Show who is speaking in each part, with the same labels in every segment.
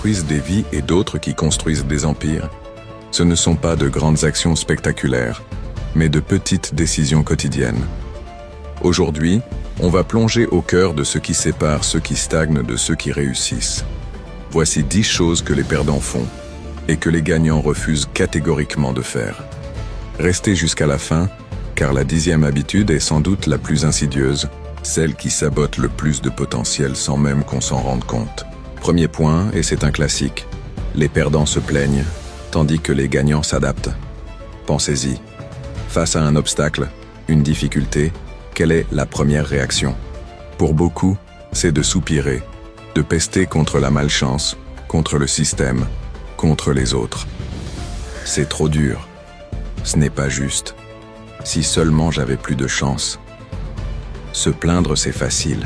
Speaker 1: détruisent des vies et d'autres qui construisent des empires. Ce ne sont pas de grandes actions spectaculaires, mais de petites décisions quotidiennes. Aujourd'hui, on va plonger au cœur de ce qui sépare ceux qui stagnent de ceux qui réussissent. Voici 10 choses que les perdants font et que les gagnants refusent catégoriquement de faire. Restez jusqu'à la fin, car la 10e habitude est sans doute la plus insidieuse, celle qui sabote le plus de potentiel sans même qu'on s'en rende compte. Premier point, et c'est un classique, les perdants se plaignent, tandis que les gagnants s'adaptent. Pensez-y. Face à un obstacle, une difficulté, quelle est la première réaction? Pour beaucoup, c'est de soupirer, de pester contre la malchance, contre le système, contre les autres. C'est trop dur. Ce n'est pas juste. Si seulement j'avais plus de chance. Se plaindre, c'est facile.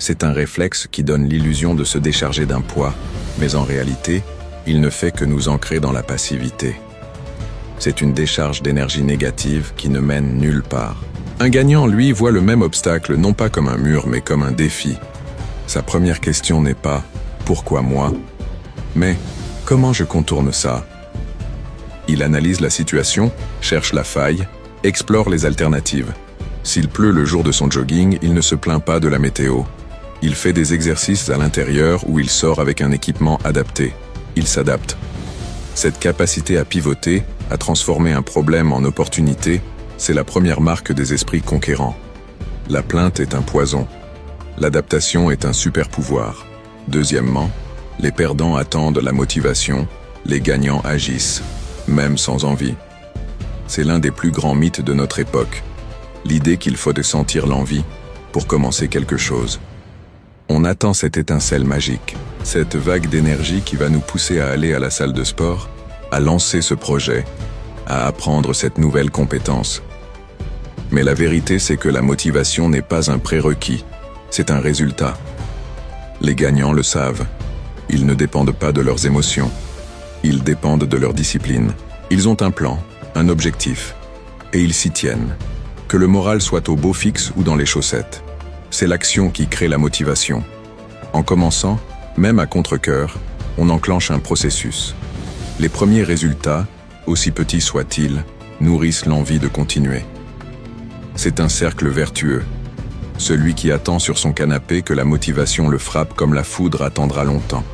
Speaker 1: C'est un réflexe qui donne l'illusion de se décharger d'un poids, mais en réalité, il ne fait que nous ancrer dans la passivité. C'est une décharge d'énergie négative qui ne mène nulle part. Un gagnant, lui, voit le même obstacle non pas comme un mur, mais comme un défi. Sa première question n'est pas « Pourquoi moi ?», mais « Comment je contourne ça ?» Il analyse la situation, cherche la faille, explore les alternatives. S'il pleut le jour de son jogging, il ne se plaint pas de la météo. Il fait des exercices à l'intérieur où il sort avec un équipement adapté. Il s'adapte. Cette capacité à pivoter, à transformer un problème en opportunité, c'est la première marque des esprits conquérants. La plainte est un poison. L'adaptation est un super pouvoir. Deuxièmement, les perdants attendent la motivation, les gagnants agissent, même sans envie. C'est l'un des plus grands mythes de notre époque. L'idée qu'il faut sentir l'envie pour commencer quelque chose. On attend cette étincelle magique, cette vague d'énergie qui va nous pousser à aller à la salle de sport, à lancer ce projet, à apprendre cette nouvelle compétence. Mais la vérité, c'est que la motivation n'est pas un prérequis, c'est un résultat. Les gagnants le savent. Ils ne dépendent pas de leurs émotions. Ils dépendent de leur discipline. Ils ont un plan, un objectif, et ils s'y tiennent. Que le moral soit au beau fixe ou dans les chaussettes. C'est l'action qui crée la motivation. En commençant, même à contre-cœur, on enclenche un processus. Les premiers résultats, aussi petits soient-ils, nourrissent l'envie de continuer. C'est un cercle vertueux. Celui qui attend sur son canapé que la motivation le frappe comme la foudre attendra longtemps.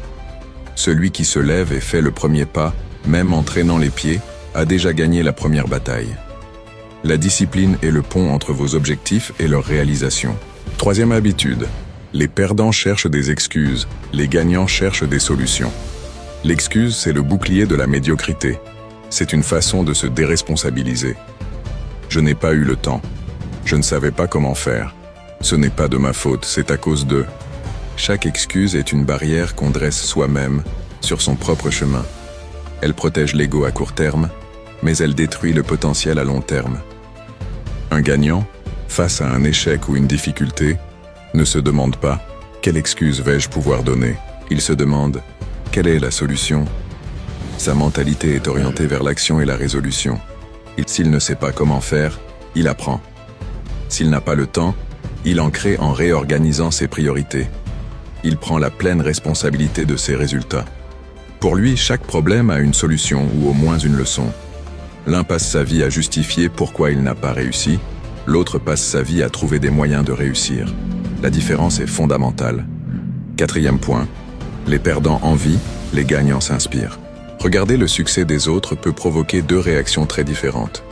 Speaker 1: Celui qui se lève et fait le premier pas, même en traînant les pieds, a déjà gagné la première bataille. La discipline est le pont entre vos objectifs et leur réalisation. Troisième habitude. Les perdants cherchent des excuses, les gagnants cherchent des solutions. L'excuse, c'est le bouclier de la médiocrité. C'est une façon de se déresponsabiliser. Je n'ai pas eu le temps. Je ne savais pas comment faire. Ce n'est pas de ma faute, c'est à cause d'eux. Chaque excuse est une barrière qu'on dresse soi-même sur son propre chemin. Elle protège l'ego à court terme, mais elle détruit le potentiel à long terme. Un gagnant, face à un échec ou une difficulté, ne se demande pas « Quelle excuse vais-je pouvoir donner ?» Il se demande « Quelle est la solution ?» Sa mentalité est orientée vers l'action et la résolution. S'il ne sait pas comment faire, il apprend. S'il n'a pas le temps, il en crée en réorganisant ses priorités. Il prend la pleine responsabilité de ses résultats. Pour lui, chaque problème a une solution ou au moins une leçon. L'un passe sa vie à justifier pourquoi il n'a pas réussi, l'autre passe sa vie à trouver des moyens de réussir. La différence est fondamentale. Quatrième point, les perdants envient, les gagnants s'inspirent. Regarder le succès des autres peut provoquer deux réactions très différentes.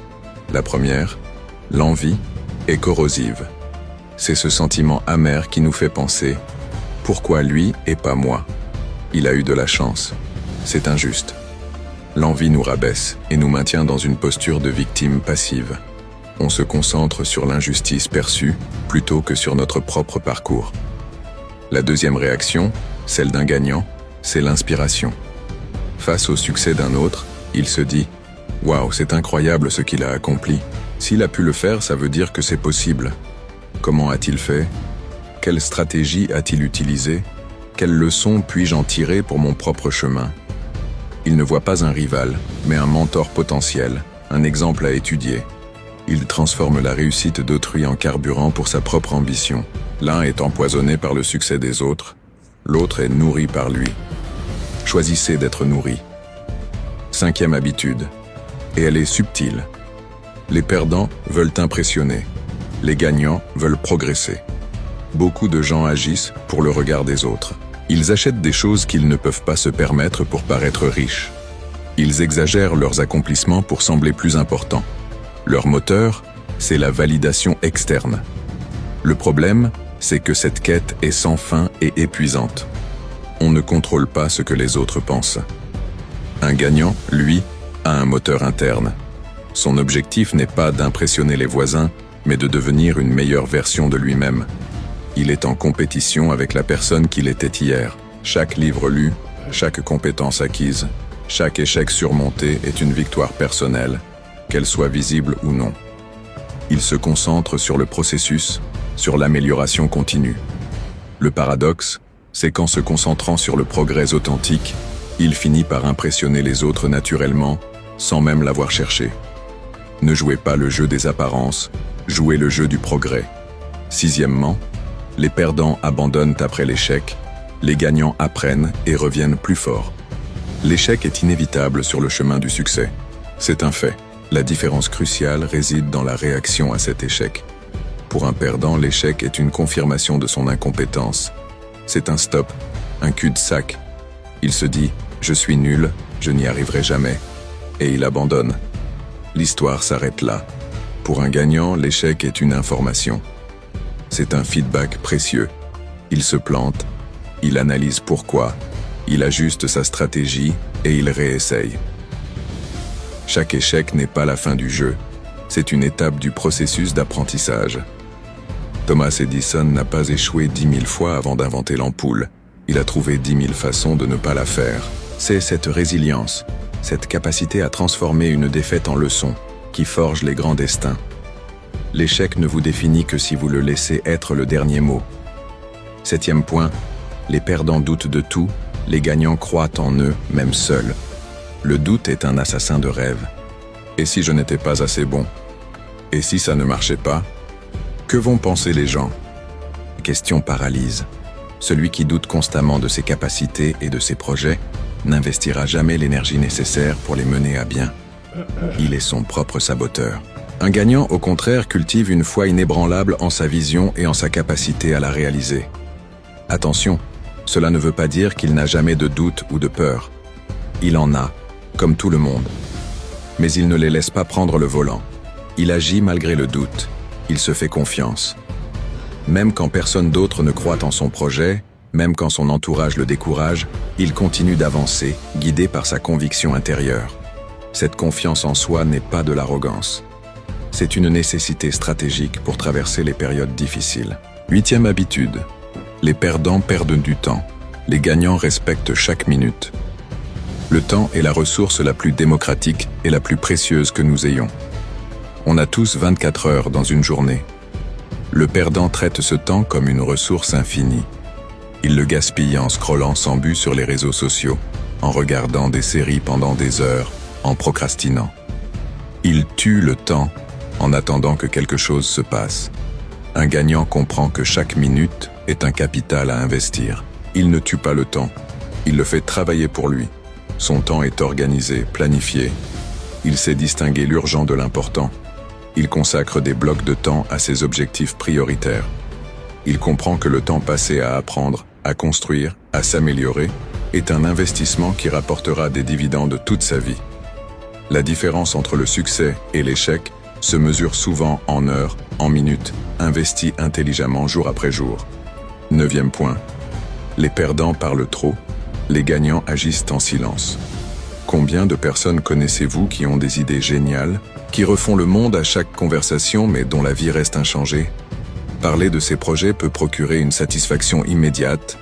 Speaker 1: La première, l'envie, est corrosive. C'est ce sentiment amer qui nous fait penser « Pourquoi lui et pas moi ? Il a eu de la chance. C'est injuste. » L'envie nous rabaisse et nous maintient dans une posture de victime passive. On se concentre sur l'injustice perçue plutôt que sur notre propre parcours. La deuxième réaction, celle d'un gagnant, c'est l'inspiration. Face au succès d'un autre, il se dit « Waouh, c'est incroyable ce qu'il a accompli. S'il a pu le faire, ça veut dire que c'est possible. Comment a-t-il fait ? Quelle stratégie a-t-il utilisée ? Quelles leçons puis-je en tirer pour mon propre chemin ?» Il ne voit pas un rival, mais un mentor potentiel, un exemple à étudier. Il transforme la réussite d'autrui en carburant pour sa propre ambition. L'un est empoisonné par le succès des autres, l'autre est nourri par lui. Choisissez d'être nourri. Cinquième habitude, et elle est subtile. Les perdants veulent impressionner. Les gagnants veulent progresser. Beaucoup de gens agissent pour le regard des autres. Ils achètent des choses qu'ils ne peuvent pas se permettre pour paraître riches. Ils exagèrent leurs accomplissements pour sembler plus importants. Leur moteur, c'est la validation externe. Le problème, c'est que cette quête est sans fin et épuisante. On ne contrôle pas ce que les autres pensent. Un gagnant, lui, a un moteur interne. Son objectif n'est pas d'impressionner les voisins, mais de devenir une meilleure version de lui-même. Il est en compétition avec la personne qu'il était hier. Chaque livre lu, chaque compétence acquise, chaque échec surmonté est une victoire personnelle, qu'elle soit visible ou non. Il se concentre sur le processus, sur l'amélioration continue. Le paradoxe, c'est qu'en se concentrant sur le progrès authentique, il finit par impressionner les autres naturellement, sans même l'avoir cherché. Ne jouez pas le jeu des apparences, jouez le jeu du progrès. Sixièmement, les perdants abandonnent après l'échec, les gagnants apprennent et reviennent plus forts. L'échec est inévitable sur le chemin du succès. C'est un fait. La différence cruciale réside dans la réaction à cet échec. Pour un perdant, l'échec est une confirmation de son incompétence. C'est un stop, un cul-de-sac. Il se dit « je suis nul, je n'y arriverai jamais » et il abandonne. L'histoire s'arrête là. Pour un gagnant, l'échec est une information. C'est un feedback précieux. Il se plante, il analyse pourquoi, il ajuste sa stratégie et il réessaye. Chaque échec n'est pas la fin du jeu, c'est une étape du processus d'apprentissage. Thomas Edison n'a pas échoué 10 000 fois avant d'inventer l'ampoule. Il a trouvé 10 000 façons de ne pas la faire. C'est cette résilience, cette capacité à transformer une défaite en leçon, qui forge les grands destins. L'échec ne vous définit que si vous le laissez être le dernier mot. Septième point, les perdants doutent de tout, les gagnants croient en eux, même seuls. Le doute est un assassin de rêve. Et si je n'étais pas assez bon? Et si ça ne marchait pas? Que vont penser les gens? Question paralyse. Celui qui doute constamment de ses capacités et de ses projets n'investira jamais l'énergie nécessaire pour les mener à bien. Il est son propre saboteur. Un gagnant, au contraire, cultive une foi inébranlable en sa vision et en sa capacité à la réaliser. Attention, cela ne veut pas dire qu'il n'a jamais de doute ou de peur. Il en a, comme tout le monde. Mais il ne les laisse pas prendre le volant. Il agit malgré le doute. Il se fait confiance. Même quand personne d'autre ne croit en son projet, même quand son entourage le décourage, il continue d'avancer, guidé par sa conviction intérieure. Cette confiance en soi n'est pas de l'arrogance. C'est une nécessité stratégique pour traverser les périodes difficiles. Huitième habitude. Les perdants perdent du temps. Les gagnants respectent chaque minute. Le temps est la ressource la plus démocratique et la plus précieuse que nous ayons. On a tous 24 heures dans une journée. Le perdant traite ce temps comme une ressource infinie. Il le gaspille en scrollant sans but sur les réseaux sociaux, en regardant des séries pendant des heures, en procrastinant. Il tue le temps en attendant que quelque chose se passe. Un gagnant comprend que chaque minute est un capital à investir. Il ne tue pas le temps, il le fait travailler pour lui. Son temps est organisé, planifié. Il sait distinguer l'urgent de l'important. Il consacre des blocs de temps à ses objectifs prioritaires. Il comprend que le temps passé à apprendre, à construire, à s'améliorer, est un investissement qui rapportera des dividendes toute sa vie. La différence entre le succès et l'échec se mesure souvent en heures, en minutes, investies intelligemment jour après jour. Neuvième point. Les perdants parlent trop, les gagnants agissent en silence. Combien de personnes connaissez-vous qui ont des idées géniales, qui refont le monde à chaque conversation mais dont la vie reste inchangée? Parler de ces projets peut procurer une satisfaction immédiate,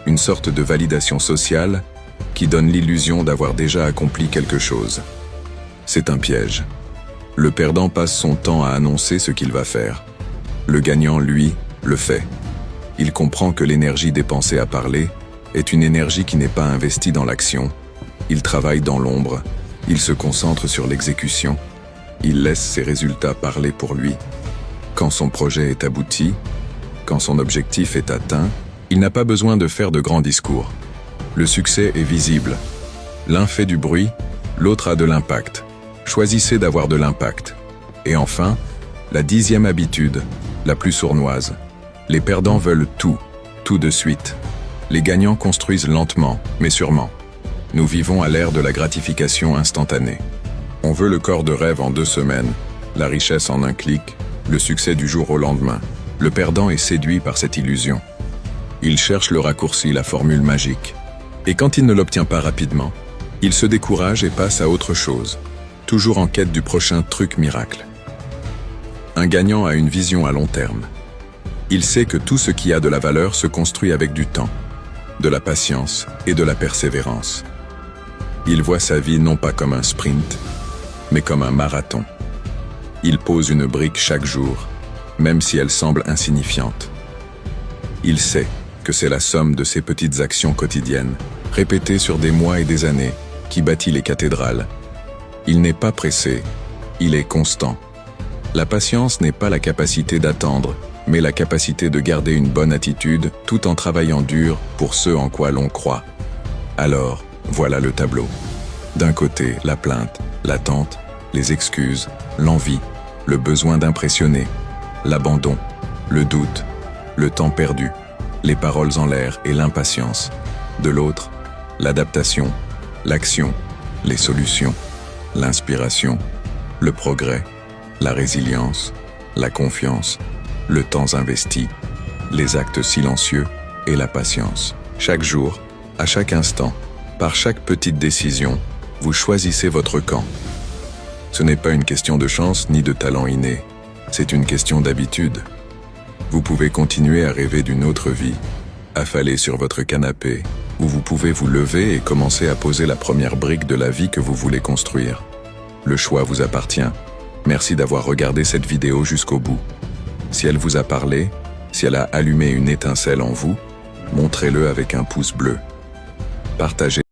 Speaker 1: une sorte de validation sociale qui donne l'illusion d'avoir déjà accompli quelque chose. C'est un piège. Le perdant passe son temps à annoncer ce qu'il va faire. Le gagnant, lui, le fait. Il comprend que l'énergie dépensée à parler est une énergie qui n'est pas investie dans l'action. Il travaille dans l'ombre, il se concentre sur l'exécution, il laisse ses résultats parler pour lui. Quand son projet est abouti, quand son objectif est atteint, il n'a pas besoin de faire de grands discours. Le succès est visible. L'un fait du bruit, l'autre a de l'impact. Choisissez d'avoir de l'impact. Et enfin, la 10e habitude, la plus sournoise. Les perdants veulent tout de suite. Les gagnants construisent lentement, mais sûrement. Nous vivons à l'ère de la gratification instantanée. On veut le corps de rêve en 2 semaines, la richesse en un clic, le succès du jour au lendemain. Le perdant est séduit par cette illusion. Il cherche le raccourci, la formule magique. Et quand il ne l'obtient pas rapidement, il se décourage et passe à autre chose, toujours en quête du prochain truc miracle. Un gagnant a une vision à long terme. Il sait que tout ce qui a de la valeur se construit avec du temps, de la patience et de la persévérance. Il voit sa vie non pas comme un sprint, mais comme un marathon. Il pose une brique chaque jour, même si elle semble insignifiante. Il sait que c'est la somme de ces petites actions quotidiennes, répétées sur des mois et des années, qui bâtit les cathédrales. Il n'est pas pressé, il est constant. La patience n'est pas la capacité d'attendre, mais la capacité de garder une bonne attitude tout en travaillant dur pour ce en quoi l'on croit. Alors, voilà le tableau. D'un côté, la plainte, l'attente, les excuses, l'envie, le besoin d'impressionner, l'abandon, le doute, le temps perdu, les paroles en l'air et l'impatience. De l'autre, l'adaptation, l'action, les solutions, l'inspiration, le progrès, la résilience, la confiance, le temps investi, les actes silencieux et la patience. Chaque jour, à chaque instant, par chaque petite décision, vous choisissez votre camp. Ce n'est pas une question de chance ni de talent inné, c'est une question d'habitude. Vous pouvez continuer à rêver d'une autre vie, affalé sur votre canapé, où vous pouvez vous lever et commencer à poser la première brique de la vie que vous voulez construire. Le choix vous appartient. Merci d'avoir regardé cette vidéo jusqu'au bout. Si elle vous a parlé, si elle a allumé une étincelle en vous, montrez-le avec un pouce bleu. Partagez